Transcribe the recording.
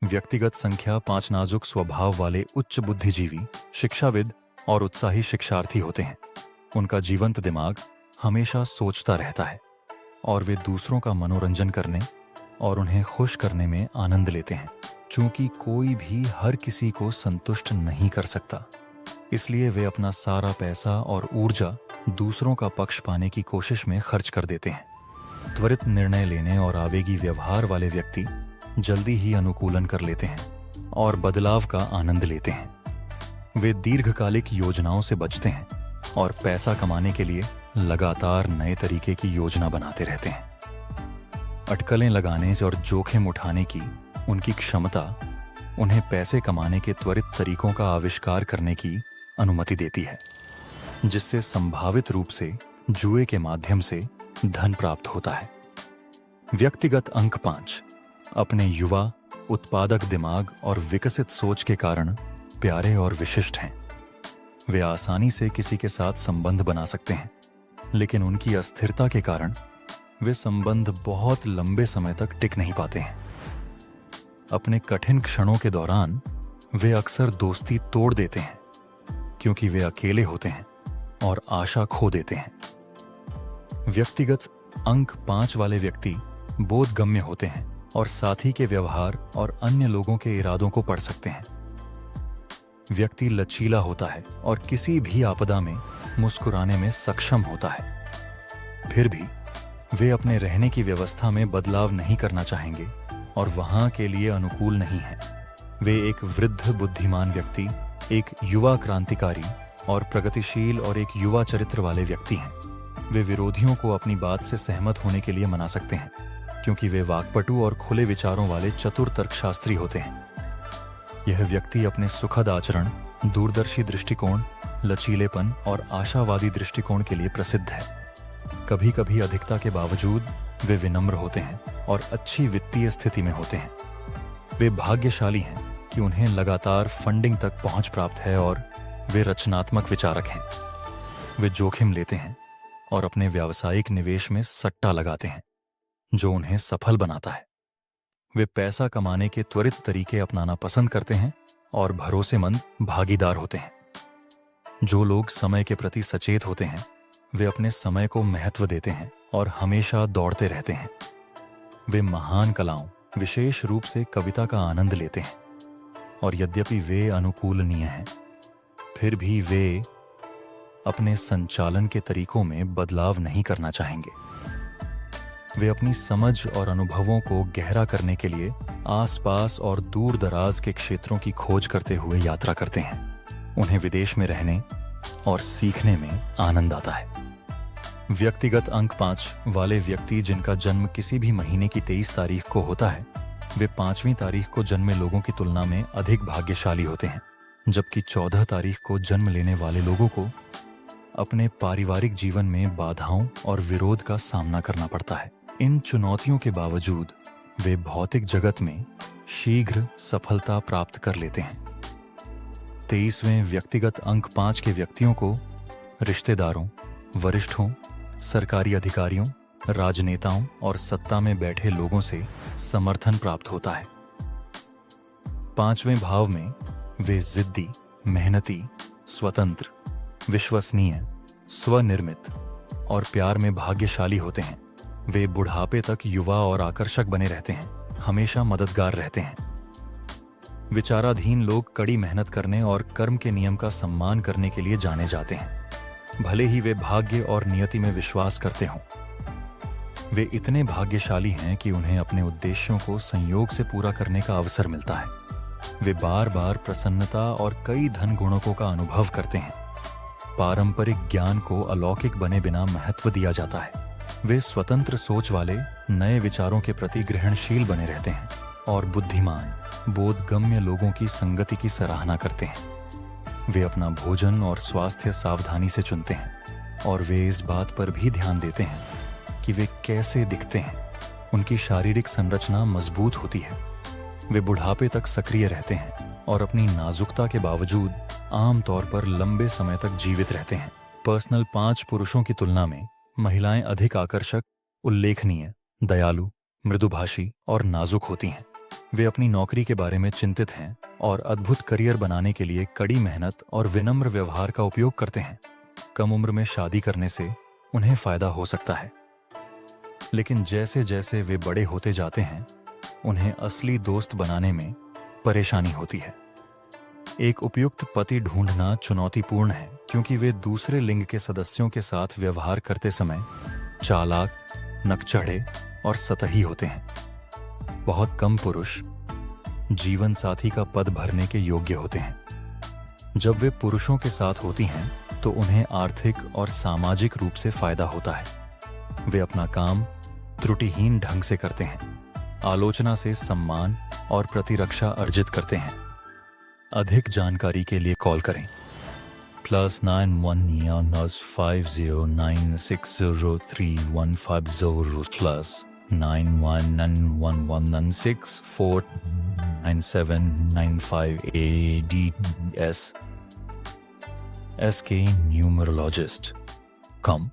व्यक्तिगत संख्या 5 नाजुक स्वभाव वाले उच्च बुद्धिजीवी, शिक्षाविद और उत्साही शिक्षार्थी होते हैं। उनका जीवंत दिमाग हमेशा सोचता रहता है और वे दूसरों का मनोरंजन करने और उन्हें खुश करने में आनंद लेते हैं। चूंकि कोई भी हर किसी को संतुष्ट नहीं कर सकता, इसलिए वे अपना सारा पैसा और ऊर्जा दूसरों का पक्ष पाने की कोशिश में खर्च कर देते हैं। त्वरित निर्णय लेने और आवेगी व्यवहार वाले व्यक्ति जल्दी ही अनुकूलन कर लेते हैं और बदलाव का आनंद लेते हैं। वे दीर्घकालिक योजनाओं से बचते हैं और पैसा कमाने के लिए लगातार नए तरीके की योजना बनाते रहते हैं। अटकलें लगाने से और जोखिम उठाने की उनकी क्षमता उन्हें पैसे कमाने के त्वरित तरीकों का आविष्कार करने की अनुमति देती है, जिससे संभावित रूप से जुए के माध्यम से धन प्राप्त होता है। व्यक्तिगत अंक 5 अपने युवा, उत्पादक दिमाग और विकसित सोच के कारण प्यारे और विशिष्ट हैं। वे आसानी से किसी के साथ संबंध बना सकते हैं, लेकिन उनकी अस्थिरता के कारण वे संबंध बहुत लंबे समय तक टिक नहीं पाते हैं। अपने कठिन क्षणों के दौरान वे अक्सर दोस्ती तोड़ देते हैं, क्योंकि वे अकेले होते हैं और आशा खो देते हैं। व्यक्तिगत अंक 5 वाले व्यक्ति बोधगम्य होते हैं और साथी के व्यवहार और अन्य लोगों के इरादों को पढ़ सकते हैं। व्यक्ति लचीला होता है और किसी भी आपदा में मुस्कुराने में सक्षम होता है। फिर भी वे अपने रहने की व्यवस्था में बदलाव नहीं करना चाहेंगे और वहां के लिए अनुकूल नहीं हैं। वे एक वृद्ध बुद्धिमान व्यक्ति, एक युवा क्रांतिकारी और प्रगतिशील और एक युवा चरित्र वाले व्यक्ति हैं। वे विरोधियों को अपनी बात से सहमत होने के लिए मना सकते हैं, क्योंकि वे वाक्पटु और खुले विचारों वाले चतुर तर्कशास्त्री होते हैं। यह व्यक्ति अपने सुखद आचरण, दूरदर्शी दृष्टिकोण, लचीलेपन और आशावादी दृष्टिकोण के लिए प्रसिद्ध है। कभी कभी अधिकता के बावजूद वे विनम्र होते हैं और अच्छी वित्तीय स्थिति में होते हैं। वे भाग्यशाली हैं कि उन्हें लगातार फंडिंग तक पहुंच प्राप्त है और वे रचनात्मक विचारक हैं। वे जोखिम लेते हैं और अपने व्यावसायिक निवेश में सट्टा लगाते हैं, जो उन्हें सफल बनाता है। वे पैसा कमाने के त्वरित तरीके अपनाना पसंद करते हैं और भरोसेमंद भागीदार होते हैं। जो लोग समय के प्रति सचेत होते हैं, वे अपने समय को महत्व देते हैं और हमेशा दौड़ते रहते हैं। वे महान कलाओं, विशेष रूप से कविता का आनंद लेते हैं, और यद्यपि वे अनुकूलनीय हैं, फिर भी वे अपने संचालन के तरीकों में बदलाव नहीं करना चाहेंगे। वे अपनी समझ और अनुभवों को गहरा करने के लिए आसपास और दूर दराज के क्षेत्रों की खोज करते हुए यात्रा करते हैं। उन्हें विदेश में रहने और सीखने में आनंद आता है। व्यक्तिगत अंक 5 वाले व्यक्ति जिनका जन्म किसी भी महीने की 23 तारीख को होता है, वे 5वीं तारीख को जन्मे लोगों की तुलना में अधिक भाग्यशाली होते हैं, जबकि 14 तारीख को जन्म लेने वाले लोगों को अपने पारिवारिक जीवन में बाधाओं और विरोध का सामना करना पड़ता है। इन चुनौतियों के बावजूद वे भौतिक जगत में शीघ्र सफलता प्राप्त कर लेते हैं। 23वें व्यक्तिगत अंक 5 के व्यक्तियों को रिश्तेदारों, वरिष्ठों, सरकारी अधिकारियों, राजनेताओं और सत्ता में बैठे लोगों से समर्थन प्राप्त होता है। 5वें भाव में वे जिद्दी, मेहनती, स्वतंत्र, विश्वसनीय, स्वनिर्मित और प्यार में भाग्यशाली होते हैं। वे बुढ़ापे तक युवा और आकर्षक बने रहते हैं, हमेशा मददगार रहते हैं। विचाराधीन लोग कड़ी मेहनत करने और कर्म के नियम का सम्मान करने के लिए जाने जाते हैं, भले ही वे भाग्य और नियति में विश्वास करते हों। वे इतने भाग्यशाली हैं कि उन्हें अपने उद्देश्यों को संयोग से पूरा करने का अवसर मिलता है। वे बार बार प्रसन्नता और कई धन गुणकों का अनुभव करते हैं। पारंपरिक ज्ञान को अलौकिक बने बिना महत्व दिया जाता है। वे स्वतंत्र सोच वाले नए विचारों के प्रति ग्रहणशील बने रहते हैं और बुद्धिमान, बोधगम्य लोगों की संगति की सराहना करते हैं। वे अपना भोजन और स्वास्थ्य सावधानी से चुनते हैं और वे इस बात पर भी ध्यान देते हैं कि वे कैसे दिखते हैं। उनकी शारीरिक संरचना मजबूत होती है। वे बुढ़ापे तक सक्रिय रहते हैं और अपनी नाजुकता के बावजूद आमतौर पर लंबे समय तक जीवित रहते हैं। पर्सनल 5 पुरुषों की तुलना में महिलाएं अधिक आकर्षक, उल्लेखनीय, दयालु, मृदुभाषी और नाजुक होती हैं। वे अपनी नौकरी के बारे में चिंतित हैं और अद्भुत करियर बनाने के लिए कड़ी मेहनत और विनम्र व्यवहार का उपयोग करते हैं। कम उम्र में शादी करने से उन्हें फायदा हो सकता है, लेकिन जैसे जैसे वे बड़े होते जाते हैं उन्हें असली दोस्त बनाने में परेशानी होती है। एक उपयुक्त पति ढूंढना चुनौतीपूर्ण है क्योंकि वे दूसरे लिंग के सदस्यों के साथ व्यवहार करते समय चालाक, नकचढ़े और सतही होते हैं। बहुत कम पुरुष जीवन साथी का पद भरने के योग्य होते हैं। जब वे पुरुषों के साथ होती हैं तो उन्हें आर्थिक और सामाजिक रूप से फायदा होता है। वे अपना काम त्रुटिहीन ढंग से करते हैं, आलोचना से सम्मान और प्रतिरक्षा अर्जित करते हैं। अधिक जानकारी के लिए कॉल करें +91 919116499795 ADS SK Numerologist. Come.